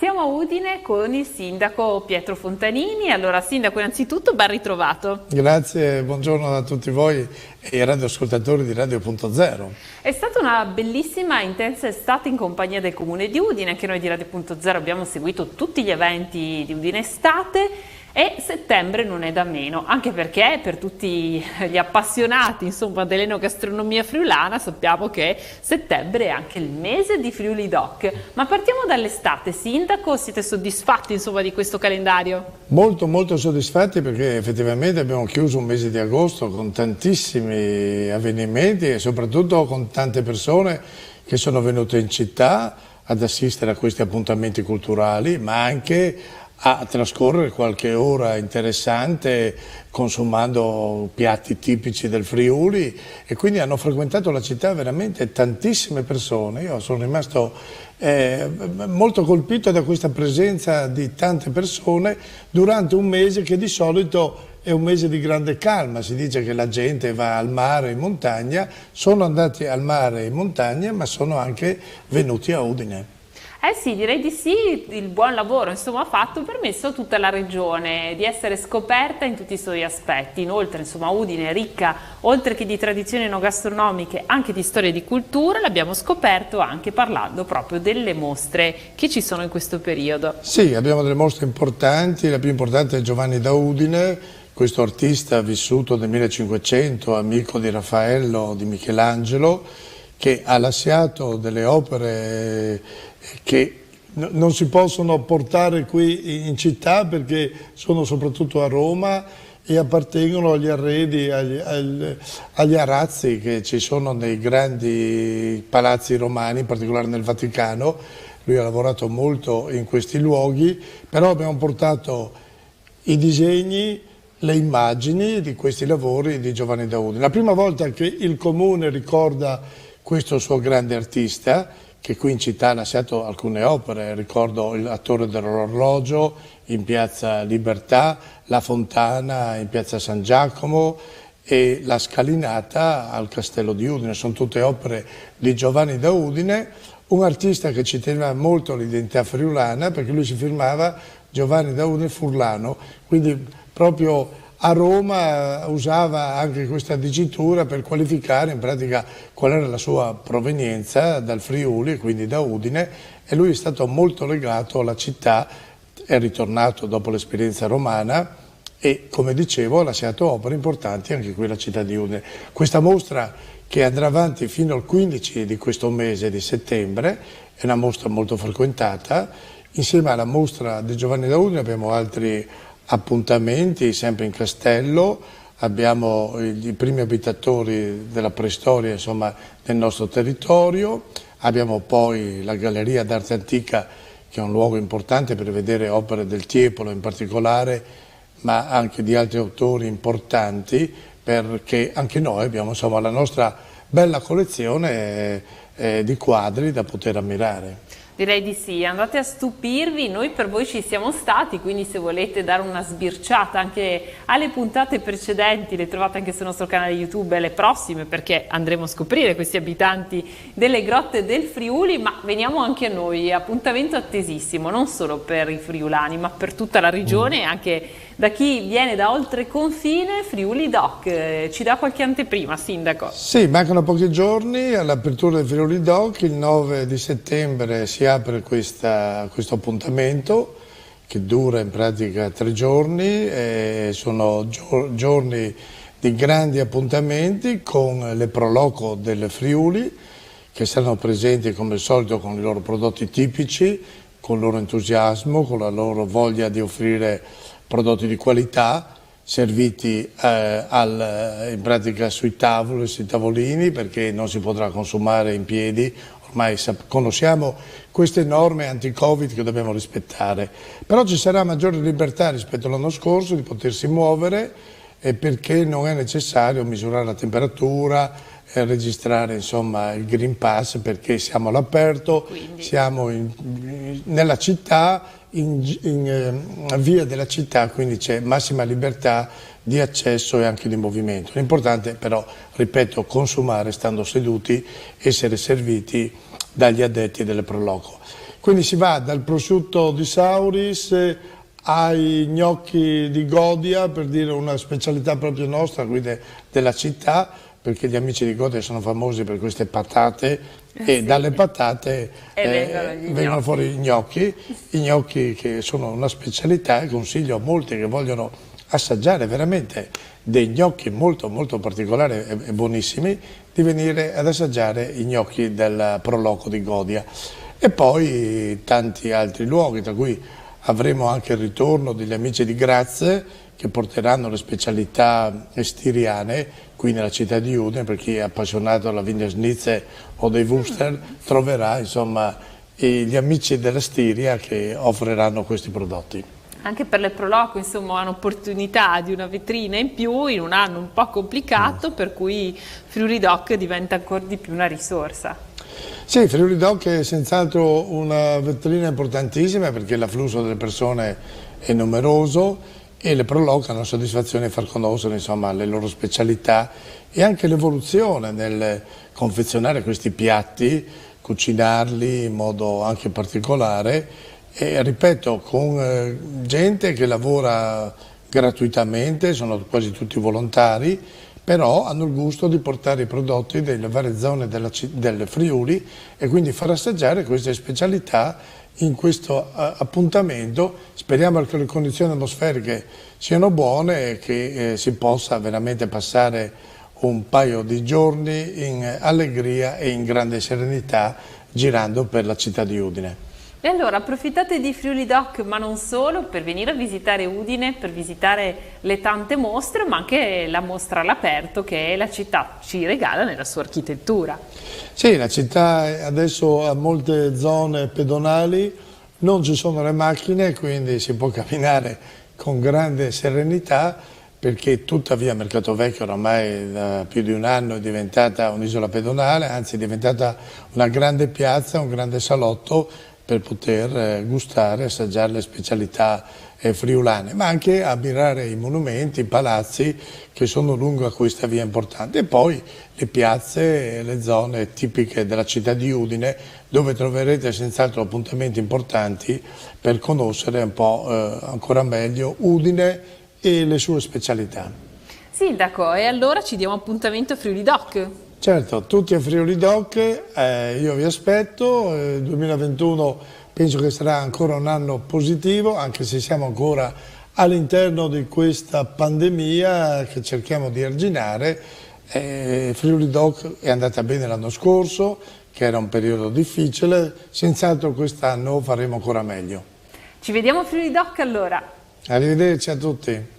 Siamo a Udine con il sindaco Pietro Fontanini. Allora, sindaco, innanzitutto ben ritrovato. Grazie, buongiorno a tutti voi e ai radioascoltatori di Radio.0. È stata una bellissima e intensa estate in compagnia del Comune di Udine. Anche noi di Radio.0 abbiamo seguito tutti gli eventi di Udine Estate. E settembre non è da meno, anche perché per tutti gli appassionati dell'enogastronomia friulana sappiamo che settembre è anche il mese di Friuli Doc. Ma partiamo dall'estate, sindaco, siete soddisfatti di questo calendario? Molto soddisfatti perché effettivamente abbiamo chiuso un mese di agosto con tantissimi avvenimenti e soprattutto con tante persone che sono venute in città ad assistere a questi appuntamenti culturali, ma anche a trascorrere qualche ora interessante consumando piatti tipici del Friuli, e quindi hanno frequentato la città veramente tantissime persone. Io sono rimasto molto colpito da questa presenza di tante persone durante un mese che di solito è un mese di grande calma. Si dice che la gente va al mare e in montagna, sono andati al mare e in montagna, ma sono anche venuti a Udine. Eh sì, direi di sì, il buon lavoro ha fatto permesso a tutta la regione di essere scoperta in tutti i suoi aspetti. Inoltre Udine è ricca, oltre che di tradizioni enogastronomiche, anche di storia e di cultura. L'abbiamo scoperto anche parlando proprio delle mostre che ci sono in questo periodo. Sì, abbiamo delle mostre importanti, la più importante è Giovanni da Udine, questo artista vissuto nel 1500, amico di Raffaello, di Michelangelo, che ha lasciato delle opere che non si possono portare qui in città perché sono soprattutto a Roma e appartengono agli arredi, agli arazzi che ci sono nei grandi palazzi romani, in particolare nel Vaticano. Lui ha lavorato molto in questi luoghi, però abbiamo portato i disegni, le immagini di questi lavori di Giovanni da Udine. La prima volta che il Comune ricorda questo suo grande artista, che qui in città ha lasciato alcune opere, ricordo la Torre dell'Orologio in piazza Libertà, la Fontana in piazza San Giacomo e la Scalinata al Castello di Udine. Sono tutte opere di Giovanni da Udine, un artista che ci teneva molto all'identità friulana perché lui si firmava Giovanni da Udine Furlano, quindi proprio a Roma usava anche questa dicitura per qualificare in pratica qual era la sua provenienza dal Friuli, quindi da Udine, e lui è stato molto legato alla città, è ritornato dopo l'esperienza romana e, come dicevo, ha lasciato opere importanti anche qui alla città di Udine. Questa mostra, che andrà avanti fino al 15 di questo mese di settembre, è una mostra molto frequentata. Insieme alla mostra di Giovanni da Udine abbiamo altri appuntamenti, sempre in Castello. Abbiamo i primi abitatori della preistoria del nostro territorio, abbiamo poi la Galleria d'Arte Antica, che è un luogo importante per vedere opere del Tiepolo in particolare, ma anche di altri autori importanti, perché anche noi abbiamo la nostra bella collezione di quadri da poter ammirare. Direi di sì, andate a stupirvi, noi per voi ci siamo stati, quindi se volete dare una sbirciata anche alle puntate precedenti, le trovate anche sul nostro canale YouTube e le prossime, perché andremo a scoprire questi abitanti delle grotte del Friuli, ma veniamo anche a noi, appuntamento attesissimo, non solo per i friulani, ma per tutta la regione e anche da chi viene da oltre confine. Friuli Doc, ci dà qualche anteprima, sindaco? Sì, mancano pochi giorni all'apertura del Friuli Doc, il 9 di settembre si apre questo appuntamento che dura in pratica 3 giorni, sono giorni di grandi appuntamenti con le Pro Loco del Friuli che saranno presenti come al solito con i loro prodotti tipici, con il loro entusiasmo, con la loro voglia di offrire prodotti di qualità serviti in pratica sui tavoli, sui tavolini, perché non si potrà consumare in piedi. Ormai conosciamo queste norme anti-Covid che dobbiamo rispettare, però ci sarà maggiore libertà rispetto all'anno scorso di potersi muovere, perché non è necessario misurare la temperatura, registrare il Green Pass, perché siamo all'aperto, siamo nella città, in via della città, quindi c'è massima libertà di accesso e anche di movimento. L'importante però, ripeto, consumare stando seduti, essere serviti dagli addetti delle Pro Loco. Quindi si va dal prosciutto di Sauris ai gnocchi di Godia, per dire una specialità proprio nostra, quindi della città, perché gli amici di Godia sono famosi per queste patate e sì, dalle patate vengono fuori i gnocchi che sono una specialità, e consiglio a molti che vogliono assaggiare veramente dei gnocchi molto molto particolari e buonissimi di venire ad assaggiare i gnocchi del Pro Loco di Godia. E poi tanti altri luoghi, tra cui avremo anche il ritorno degli amici di Graze che porteranno le specialità stiriane qui nella città di Udine. Per chi è appassionato alla Wiener Schnitzel o dei Wuster troverà insomma gli amici della Stiria che offriranno questi prodotti. Anche per le Pro Loco, insomma, un'opportunità di una vetrina in più in un anno un po' complicato, per cui Friuli Doc diventa ancora di più una risorsa. Sì, Friuli Doc è senz'altro una vetrina importantissima perché l'afflusso delle persone è numeroso e le Pro Loco hanno soddisfazione di far conoscere insomma, le loro specialità e anche l'evoluzione nel confezionare questi piatti, cucinarli in modo anche particolare e ripeto con gente che lavora gratuitamente, sono quasi tutti volontari, però hanno il gusto di portare i prodotti delle varie zone del Friuli e quindi far assaggiare queste specialità in questo appuntamento. Speriamo che le condizioni atmosferiche siano buone e che si possa veramente passare un paio di giorni in allegria e in grande serenità girando per la città di Udine. E allora approfittate di Friuli Doc, ma non solo, per venire a visitare Udine, per visitare le tante mostre, ma anche la mostra all'aperto che la città ci regala nella sua architettura. Sì, la città adesso ha molte zone pedonali, non ci sono le macchine, quindi si può camminare con grande serenità, perché tutta via Mercato Vecchio oramai da più di un anno è diventata un'isola pedonale, anzi è diventata una grande piazza, un grande salotto, per poter gustare e assaggiare le specialità friulane, ma anche ammirare i monumenti, i palazzi che sono lungo a questa via importante e poi le piazze e le zone tipiche della città di Udine, dove troverete senz'altro appuntamenti importanti per conoscere un po' ancora meglio Udine e le sue specialità. Sindaco, e allora ci diamo appuntamento a Friuli Doc? Certo, tutti a Friuli Doc, io vi aspetto, il 2021 penso che sarà ancora un anno positivo, anche se siamo ancora all'interno di questa pandemia che cerchiamo di arginare. Friuli Doc è andata bene l'anno scorso, che era un periodo difficile, senz'altro quest'anno faremo ancora meglio. Ci vediamo a Friuli Doc allora. Arrivederci a tutti.